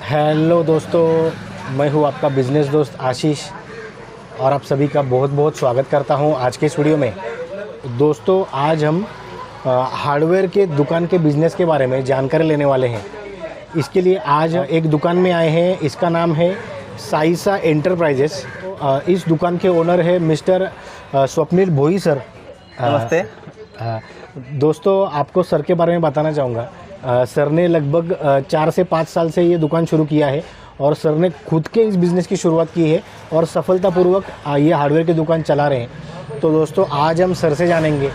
Hello दोस्तों, मैं हूँ आपका बिज़नेस दोस्त आशीष और आप सभी का बहुत बहुत स्वागत करता हूँ आज के इस वीडियो में। दोस्तों, आज हम हार्डवेयर के दुकान के बिज़नेस के बारे में जानकारी लेने वाले हैं। इसके लिए आज एक दुकान में आए हैं, इसका नाम है साइसा एंटरप्राइजेस। इस दुकान के ओनर है मिस्टर स्वप्निल भोई सर। नमस्ते। दोस्तों, आपको सर के बारे में बताना चाहूँगा। सर ने लगभग 4 से 5 साल से ये दुकान शुरू किया है और सर ने खुद के इस बिज़नेस की शुरुआत की है और सफलतापूर्वक ये हार्डवेयर की दुकान चला रहे हैं। तो दोस्तों, आज हम सर से जानेंगे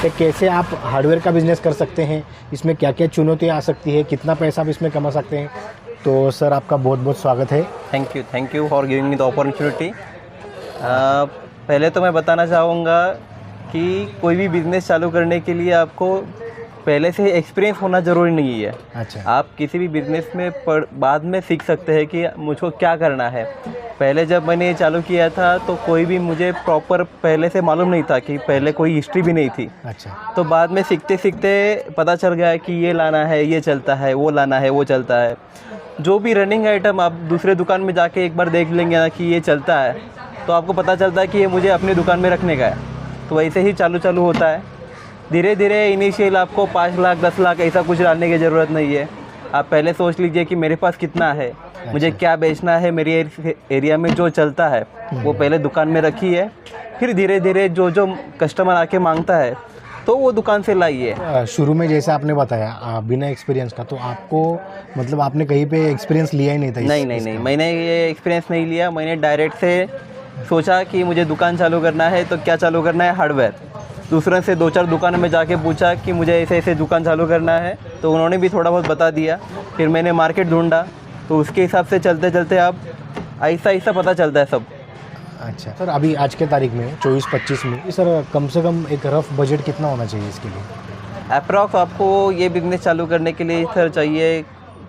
कि कैसे आप हार्डवेयर का बिज़नेस कर सकते हैं, इसमें क्या क्या चुनौतियाँ आ सकती है, कितना पैसा आप इसमें कमा सकते हैं। तो सर, आपका बहुत बहुत स्वागत है। Thank you for giving me the opportunity. पहले तो मैं बताना चाहूँगा कि कोई भी बिज़नेस चालू करने के लिए आपको पहले से एक्सपीरियंस होना ज़रूरी नहीं है। अच्छा। आप किसी भी बिज़नेस में बाद में सीख सकते हैं कि मुझको क्या करना है। पहले जब मैंने ये चालू किया था तो कोई भी मुझे प्रॉपर पहले से मालूम नहीं था, कि पहले कोई हिस्ट्री भी नहीं थी। अच्छा। तो बाद में सीखते सीखते पता चल गया कि ये लाना है, ये चलता है, वो लाना है, वो चलता है। जो भी रनिंग आइटम आप दूसरे दुकान में जाके एक बार देख लेंगे ना कि ये चलता है, तो आपको पता चलता है कि ये मुझे अपनी दुकान में रखने का है। तो वैसे ही चालू होता है। धीरे धीरे इनिशियल आपको 5 लाख 10 लाख ऐसा कुछ डालने की ज़रूरत नहीं है। आप पहले सोच लीजिए कि मेरे पास कितना है, मुझे क्या बेचना है, मेरी एरिया में जो चलता है वो पहले दुकान में रखिए। फिर धीरे धीरे जो जो कस्टमर आके मांगता है तो वो दुकान से लाइए। शुरू में जैसे आपने बताया बिना एक्सपीरियंस का, तो आपको मतलब आपने कहीं पे एक्सपीरियंस लिया ही नहीं था? नहीं, मैंने ये एक्सपीरियंस नहीं लिया। मैंने डायरेक्ट से सोचा कि मुझे दुकान चालू करना है, तो क्या चालू करना है? हार्डवेयर। दूसरों से 2-4 दुकानों में जाके पूछा कि मुझे ऐसे ऐसे दुकान चालू करना है, तो उन्होंने भी थोड़ा बहुत बता दिया। फिर मैंने मार्केट ढूंढा, तो उसके हिसाब से चलते चलते अब ऐसा पता चलता है सब। अच्छा सर, अभी आज के तारीख में 24-25 में सर कम से कम एक रफ बजट कितना होना चाहिए इसके लिए? अप्रॉक्स आपको ये बिज़नेस चालू करने के लिए सर चाहिए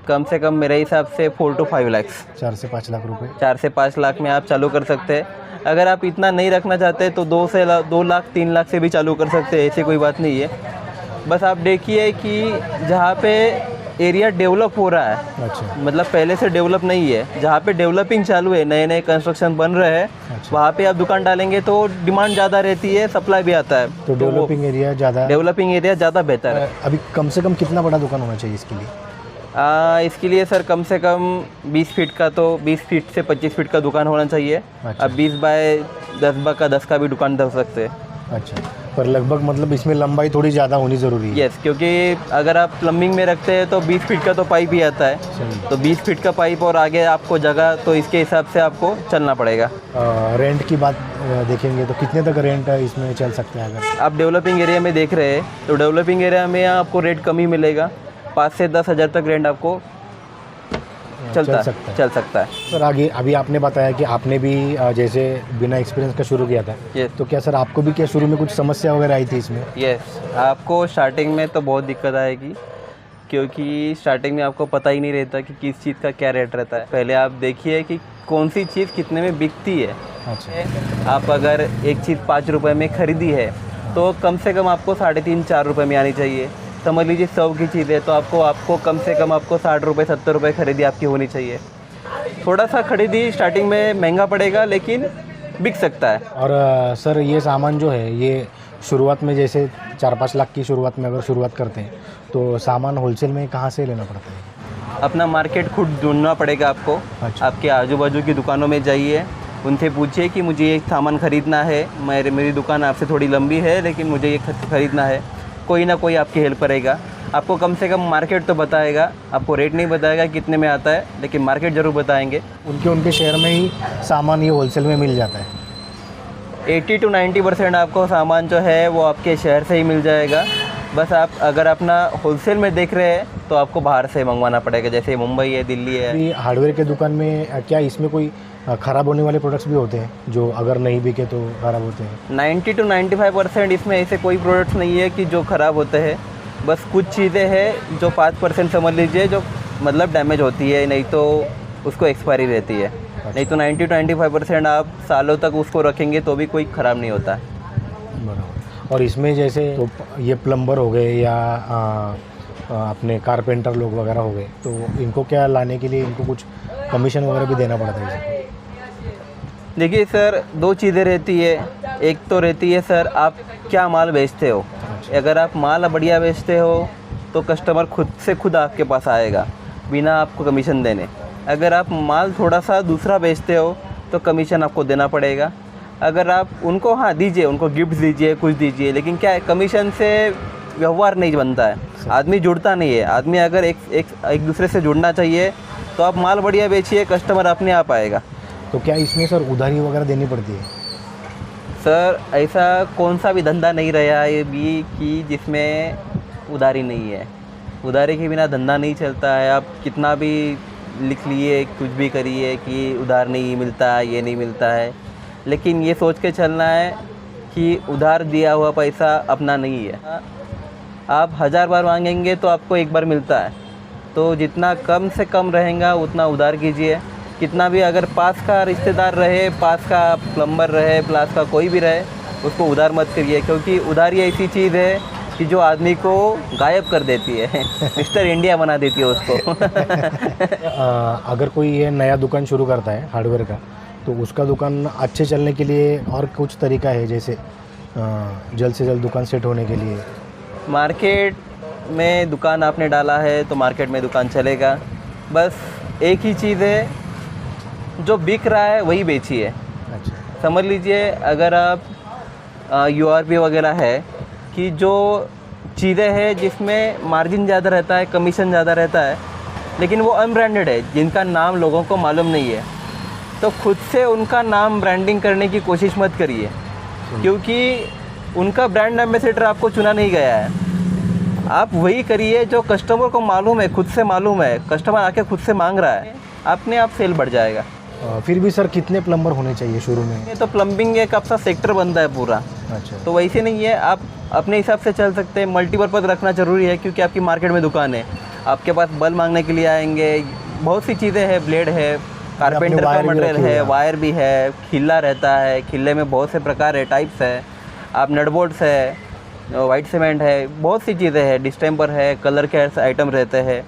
कम से कम मेरे हिसाब से 4 to 5 लाख। 4 से 5 लाख रुपए। 4 से 5 लाख में आप चालू कर सकते हैं। अगर आप इतना नहीं रखना चाहते तो 2 लाख 3 लाख से भी चालू कर सकते हैं, ऐसी कोई बात नहीं है। बस आप देखिए कि जहाँ पे एरिया डेवलप हो रहा है, अच्छा, मतलब पहले से डेवलप नहीं है, जहाँ पे डेवलपिंग चालू है, नए नए कंस्ट्रक्शन बन रहे हैं, अच्छा, वहाँ पे आप दुकान डालेंगे तो डिमांड ज़्यादा रहती है, सप्लाई भी आता है। तो डेवलपिंग एरिया ज़्यादा बेहतर है। अभी कम से कम कितना बड़ा दुकान होना चाहिए इसके लिए? इसके लिए सर कम से कम 20 फीट का, तो 20 फीट से 25 फीट का दुकान होना चाहिए। अच्छा। अब 20 बाय 10 का भी दुकान धर सकते हैं। अच्छा, पर लगभग मतलब इसमें लंबाई थोड़ी ज़्यादा होनी ज़रूरी है। यस, क्योंकि अगर आप प्लम्बिंग में रखते हैं तो 20 फीट का तो पाइप ही आता है। सही। तो 20 फीट का पाइप और आगे आपको जगह, तो इसके हिसाब से आपको चलना पड़ेगा। रेंट की बात देखेंगे तो कितने तक रेंट इसमें चल सकते हैं? अगर आप डेवलपिंग एरिया में देख रहे हैं तो डेवलपिंग एरिया में आपको रेट कम ही मिलेगा। 5 से 10 हज़ार तक रेंट आपको चल सकता है। सर, आगे अभी आपने बताया कि आपने भी जैसे बिना एक्सपीरियंस का शुरू किया था। Yes. तो क्या सर आपको भी क्या शुरू में कुछ समस्या वगैरह आई थी इसमें? यस, आपको स्टार्टिंग में तो बहुत दिक्कत आएगी, क्योंकि स्टार्टिंग में आपको पता ही नहीं रहता कि किस चीज़ का क्या रेट रहता है। पहले आप देखिए कि कौन सी चीज़ कितने में बिकती है। अच्छा। आप अगर एक चीज़ 5 रुपये में ख़रीदी है तो कम से कम आपको 3.5-4 रुपये में आनी चाहिए। समझ लीजिए 100 की चीज़ है तो आपको कम से कम आपको 60 रुपये 70 रुपये खरीदी आपकी होनी चाहिए। थोड़ा सा खरीदी स्टार्टिंग में महंगा पड़ेगा, लेकिन बिक सकता है। और सर, ये सामान जो है, ये शुरुआत में जैसे 4-5 लाख की शुरुआत में अगर शुरुआत करते हैं तो सामान होलसेल में कहाँ से लेना पड़ता है? अपना मार्केट खुद ढूंढना पड़ेगा आपको। अच्छा। आपके आजू बाजू की दुकानों में जाइए, उनसे पूछिए कि मुझे ये सामान ख़रीदना है, मेरी दुकान आपसे थोड़ी लंबी है लेकिन मुझे ये ख़रीदना है। कोई ना कोई आपकी हेल्प करेगा। आपको कम से कम मार्केट तो बताएगा, आपको रेट नहीं बताएगा कितने में आता है, लेकिन मार्केट ज़रूर बताएंगे। उनके शहर में ही सामान ये होलसेल में मिल जाता है। 80 to 90% आपको सामान जो है वो आपके शहर से ही मिल जाएगा। बस आप अगर अपना होलसेल में देख रहे हैं तो आपको बाहर से मंगवाना पड़ेगा, जैसे मुंबई है, दिल्ली है। हार्डवेयर के दुकान में क्या इसमें कोई ख़राब होने वाले प्रोडक्ट्स भी होते हैं जो अगर नहीं बिके तो ख़राब होते हैं? 90 to 95% इसमें ऐसे कोई प्रोडक्ट्स नहीं है कि जो ख़राब होते हैं। बस कुछ चीज़ें हैं जो 5% समझ लीजिए जो मतलब डैमेज होती है, नहीं तो उसको एक्सपायरी रहती है। अच्छा। नहीं तो 90 to 95% आप सालों तक उसको रखेंगे तो भी कोई ख़राब नहीं होता। बराबर। और इसमें जैसे तो ये प्लम्बर हो गए या अपने कारपेंटर लोग वगैरह हो गए, तो इनको क्या लाने के लिए इनको कुछ कमीशन वगैरह भी देना पड़ता है इसे? देखिए सर, दो चीज़ें रहती है। एक तो रहती है सर, आप क्या माल बेचते हो। अगर आप माल बढ़िया बेचते हो तो कस्टमर खुद से खुद आपके पास आएगा बिना आपको कमीशन देने। अगर आप माल थोड़ा सा दूसरा बेचते हो तो कमीशन आपको देना पड़ेगा। अगर आप उनको हाँ दीजिए, उनको गिफ्ट दीजिए, कुछ दीजिए, लेकिन क्या है, कमीशन से व्यवहार नहीं बनता है, आदमी जुड़ता नहीं है। आदमी अगर एक दूसरे से जुड़ना चाहिए तो आप माल बढ़िया बेचिए, कस्टमर अपने आप आएगा। तो क्या इसमें सर उधारी वगैरह देनी पड़ती है? सर ऐसा कौन सा भी धंधा नहीं रहा है भी कि जिसमें उधारी नहीं है। उधारी के बिना धंधा नहीं चलता है। आप कितना भी लिख लिए, कुछ भी करिए कि उधार नहीं मिलता है, ये नहीं मिलता है, लेकिन ये सोच के चलना है कि उधार दिया हुआ पैसा अपना नहीं है। आप 1000 बार मांगेंगे तो आपको एक बार मिलता है। तो जितना कम से कम रहेगा उतना उधार कीजिए। कितना भी अगर पास का रिश्तेदार रहे, पास का प्लम्बर रहे, पास का कोई भी रहे, उसको उधार मत करिए, क्योंकि उधारी ऐसी चीज़ है कि जो आदमी को गायब कर देती है मिस्टर इंडिया बना देती है उसको। अगर कोई ये नया दुकान शुरू करता है हार्डवेयर का, तो उसका दुकान अच्छे चलने के लिए और कुछ तरीका है, जैसे जल्द से जल्द दुकान सेट होने के लिए? मार्केट में दुकान आपने डाला है तो मार्केट में दुकान चलेगा। बस एक ही चीज़ है, जो बिक रहा है वही बेचिए। अच्छा। समझ लीजिए, अगर आप URP वगैरह है कि जो चीज़ें हैं जिसमें मार्जिन ज़्यादा रहता है, कमीशन ज़्यादा रहता है, लेकिन वो अनब्रांडेड है, जिनका नाम लोगों को मालूम नहीं है, तो खुद से उनका नाम ब्रांडिंग करने की कोशिश मत करिए, क्योंकि उनका ब्रांड एम्बेसडर आपको चुना नहीं गया है। आप वही करिए जो कस्टमर को मालूम है, खुद से मालूम है, कस्टमर आके खुद से मांग रहा है, अपने आप सेल बढ़ जाएगा। फिर भी सर कितने प्लम्बर होने चाहिए शुरू में? ये तो प्लम्बिंग एक आपका सेक्टर बनता है पूरा। अच्छा। तो वैसे नहीं है, आप अपने हिसाब से चल सकते हैं। मल्टीपर्पज़ रखना ज़रूरी है, क्योंकि आपकी मार्केट में दुकान है, आपके पास बल्ब मांगने के लिए आएंगे, बहुत सी चीज़ें हैं, ब्लेड है, कारपेंटर का मटेरियल है, वायर भी है, खिल्ला रहता है, खिल्ले में बहुत से प्रकार है, टाइप्स है, आप नट बोल्ट्स है, वाइट सीमेंट है, बहुत सी चीज़ें हैं, डिस्टेम्पर है, कलर के आइटम रहते हैं।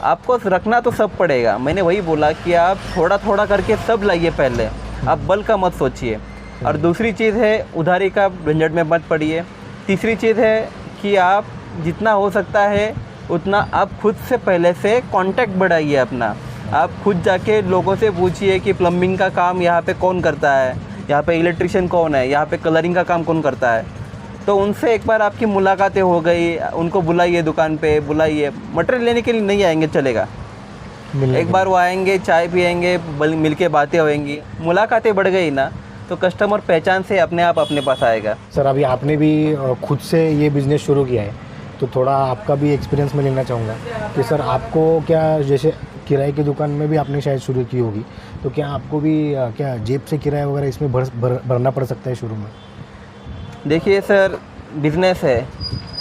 आपको रखना तो सब पड़ेगा। मैंने वही बोला कि आप थोड़ा थोड़ा करके सब लाइए पहले, आप बल्क का मत सोचिए। और दूसरी चीज़ है, उधारी का झंझट में मत पड़िए। तीसरी चीज़ है कि आप जितना हो सकता है उतना आप खुद से पहले से कांटेक्ट बढ़ाइए अपना। आप खुद जाके लोगों से पूछिए कि प्लम्बिंग का काम यहाँ पे कौन करता है, यहाँ पे इलेक्ट्रिशियन कौन है, यहाँ पे कलरिंग का काम कौन करता है। तो उनसे एक बार आपकी मुलाकातें हो गई, उनको बुलाइए, दुकान पे बुलाइए। मटेरियल लेने के लिए नहीं आएंगे चलेगा, एक बार वो आएंगे, चाय पियेंगे, मिल के बातें होएंगी, मुलाकातें बढ़ गई ना, तो कस्टमर पहचान से अपने आप अपने पास आएगा। सर अभी आपने भी खुद से ये बिज़नेस शुरू किया है, तो थोड़ा आपका भी एक्सपीरियंस मैं लेना चाहूँगा कि सर आपको क्या, जैसे किराए की दुकान में भी आपने शायद शुरू की होगी, तो क्या आपको भी क्या जेब से किराया वगैरह इसमें भरना पड़ सकता है शुरू में? देखिए सर, बिज़नेस है,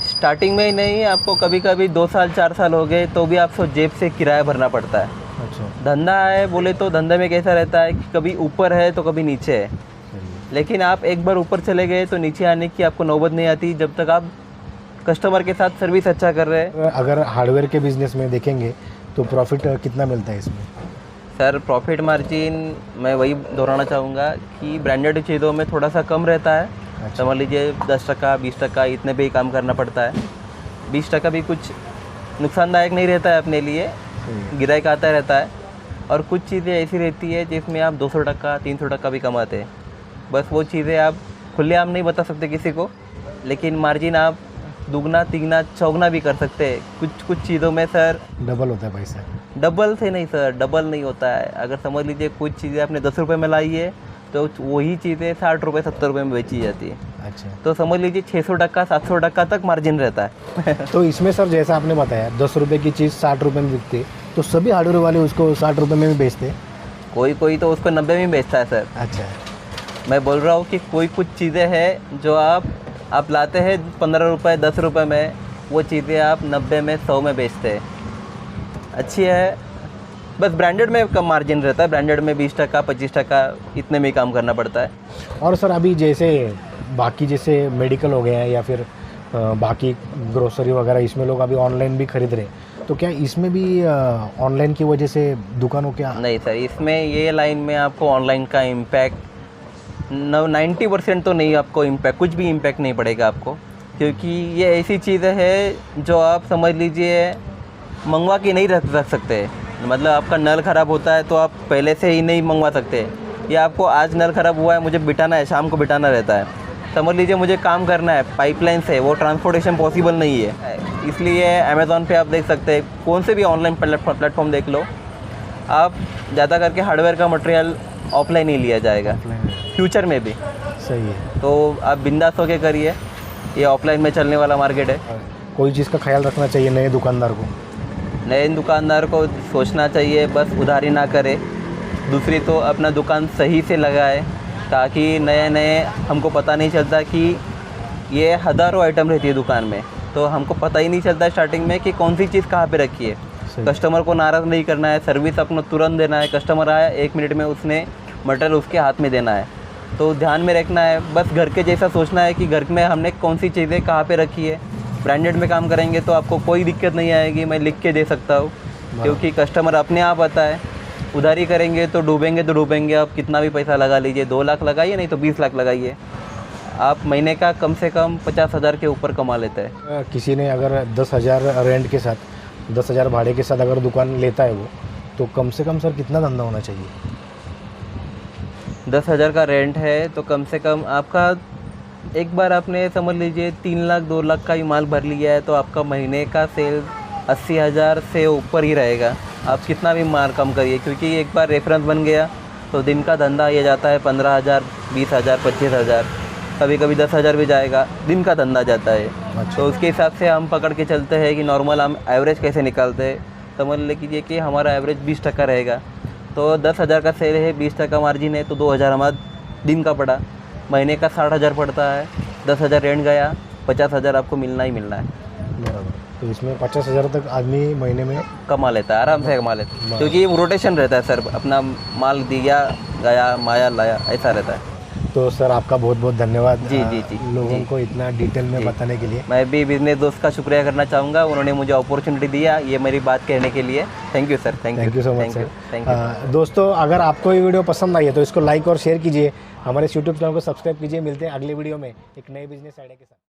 स्टार्टिंग में ही नहीं, आपको कभी कभी 2 साल 4 साल हो गए तो भी आपको जेब से किराया भरना पड़ता है। अच्छा। धंधा है बोले तो धंधे में कैसा रहता है कि कभी ऊपर है तो कभी नीचे है, लेकिन आप एक बार ऊपर चले गए तो नीचे आने की आपको नौबत नहीं आती, जब तक आप कस्टमर के साथ सर्विस अच्छा कर रहे हैं। अगर हार्डवेयर के बिज़नेस में देखेंगे तो प्रॉफिट कितना मिलता है इसमें? सर प्रॉफिट मार्जिन मैं वही दोहराना चाहूँगा कि ब्रांडेड चीज़ों में थोड़ा सा कम रहता है। अच्छा। समझ लीजिए 10% 20% इतने पे ही काम करना पड़ता है। 20% भी कुछ नुकसानदायक नहीं रहता है अपने लिए, गिराइक आता रहता है। और कुछ चीज़ें ऐसी रहती है जिसमें आप 200% 300% भी कमाते हैं। बस वो चीज़ें आप खुलेआम नहीं बता सकते किसी को, लेकिन मार्जिन आप दुगना तिगना चौगना भी कर सकते हैं। कुछ चीज़ों में सर डबल होता है पैसा? डबल से नहीं सर, डबल नहीं होता है। अगर समझ लीजिए कुछ चीज़ें आपने 10 रुपये में लाई है तो वही चीज़ें 60 रुपये 70 रुपये में बेची जाती है। अच्छा। तो समझ लीजिए 600% 700% तक मार्जिन रहता है। तो इसमें सर जैसा आपने बताया 10 रुपये की चीज़ 60 रुपये में बिकती है, तो सभी हार्डवेयर वाले उसको 60 रुपये में भी बेचते हैं? कोई तो उसको 90 में बेचता है सर। अच्छा। मैं बोल रहा हूँ कि कुछ चीज़ें हैं जो आप लाते हैं 15 रुपये 10 रुपये में, वो चीज़ें आप 90 में 100 में बेचते हैं। अच्छी है, बस ब्रांडेड में कम मार्जिन रहता है। ब्रांडेड में 20% 25% इतने में ही काम करना पड़ता है। और सर अभी जैसे बाकी जैसे मेडिकल हो गया है या फिर बाकी ग्रोसरी वगैरह इसमें लोग अभी ऑनलाइन भी खरीद रहे हैं, तो क्या इसमें भी ऑनलाइन की वजह से दुकानों क्या? नहीं सर, इसमें ये लाइन में आपको ऑनलाइन का इम्पैक्ट 90% तो नहीं, आपको इम्पैक्ट कुछ भी इम्पैक्ट नहीं पड़ेगा आपको, क्योंकि ये ऐसी चीज़ें है जो आप समझ लीजिए मंगवा के नहीं रख सकते। मतलब आपका नल ख़राब होता है तो आप पहले से ही नहीं मंगवा सकते, या आपको आज नल ख़राब हुआ है मुझे बिठाना है, शाम को बिठाना रहता है, समझ लीजिए मुझे काम करना है पाइपलाइन से, वो ट्रांसपोर्टेशन पॉसिबल नहीं है। इसलिए अमेज़ॉन पे आप देख सकते हैं, कौन से भी ऑनलाइन प्लेटफॉर्म देख लो, आप ज़्यादा करके हार्डवेयर का मटेरियल ऑफलाइन ही लिया जाएगा फ्यूचर में भी। सही है। तो आप बिंदास होके करिए, ये ऑफलाइन में चलने वाला मार्केट है। कोई चीज़ का ख्याल रखना चाहिए नए दुकानदार को? नए दुकानदार को सोचना चाहिए बस उधारी ना करे, दूसरी तो अपना दुकान सही से लगाए, ताकि नए हमको पता नहीं चलता कि ये हज़ारों आइटम रहती है दुकान में, तो हमको पता ही नहीं चलता स्टार्टिंग में कि कौन सी चीज़ कहाँ पे रखी है। कस्टमर को नाराज़ नहीं करना है, सर्विस अपना तुरंत देना है, कस्टमर आया 1 मिनट में उसने मटेरियल उसके हाथ में देना है, तो ध्यान में रखना है। बस घर के जैसा सोचना है कि घर में हमने कौन सी चीज़ें कहाँ पे रखी है। ब्रांडेड में काम करेंगे तो आपको कोई दिक्कत नहीं आएगी, मैं लिख के दे सकता हूँ, क्योंकि कस्टमर अपने आप आता है। उधारी करेंगे तो डूबेंगे, आप कितना भी पैसा लगा लीजिए, 2 लाख लगाइए नहीं तो 20 लाख लगाइए, आप महीने का कम से कम 50,000 के ऊपर कमा लेते हैं। किसी ने अगर 10,000 रेंट के साथ, 10,000 भाड़े के साथ अगर दुकान लेता है वो, तो कम से कम सर कितना धंधा होना चाहिए? 10,000 का रेंट है तो कम से कम आपका, एक बार आपने समझ लीजिए 3 लाख 2 लाख का ही माल भर लिया है तो आपका महीने का सेल 80,000 से ऊपर ही रहेगा। आप कितना भी माल कम करिए, क्योंकि एक बार रेफरेंस बन गया तो दिन का धंधा ये जाता है 15,000, 20,000, 25,000, कभी कभी 10,000 भी जाएगा, दिन का धंधा जाता है। अच्छा। तो उसके हिसाब से हम पकड़ के चलते हैं कि नॉर्मल हम एवरेज कैसे निकालते हैं। समझ लीजिए कि हमारा एवरेज 20% रहेगा, तो 10,000 का सेल है, 20% मार्जिन है, तो 2,000 हमारा दिन का पड़ा, महीने का 60,000 पड़ता है, 10,000 रेंट गया, 50,000 आपको मिलना ही मिलना है। बराबर। तो इसमें 50,000 तक आदमी महीने में कमा लेता है, आराम से कमा लेता है, क्योंकि ये रोटेशन रहता है सर, अपना माल दिया गया, माया लाया, ऐसा रहता है। तो सर आपका बहुत बहुत धन्यवाद जी लोगों जी। को इतना डिटेल में बताने के लिए। मैं भी बिजनेस दोस्त का शुक्रिया करना चाहूँगा, उन्होंने मुझे अपॉर्चुनिटी दिया ये मेरी बात कहने के लिए। Thank you sir, thank you so much sir. Thank you. दोस्तों, अगर आपको ये वीडियो पसंद आई है तो इसको लाइक और शेयर कीजिए, हमारे यूट्यूब चैनल को सब्सक्राइब कीजिए। मिलते हैं अगले वीडियो में एक नए बिजनेस आइडिया के साथ।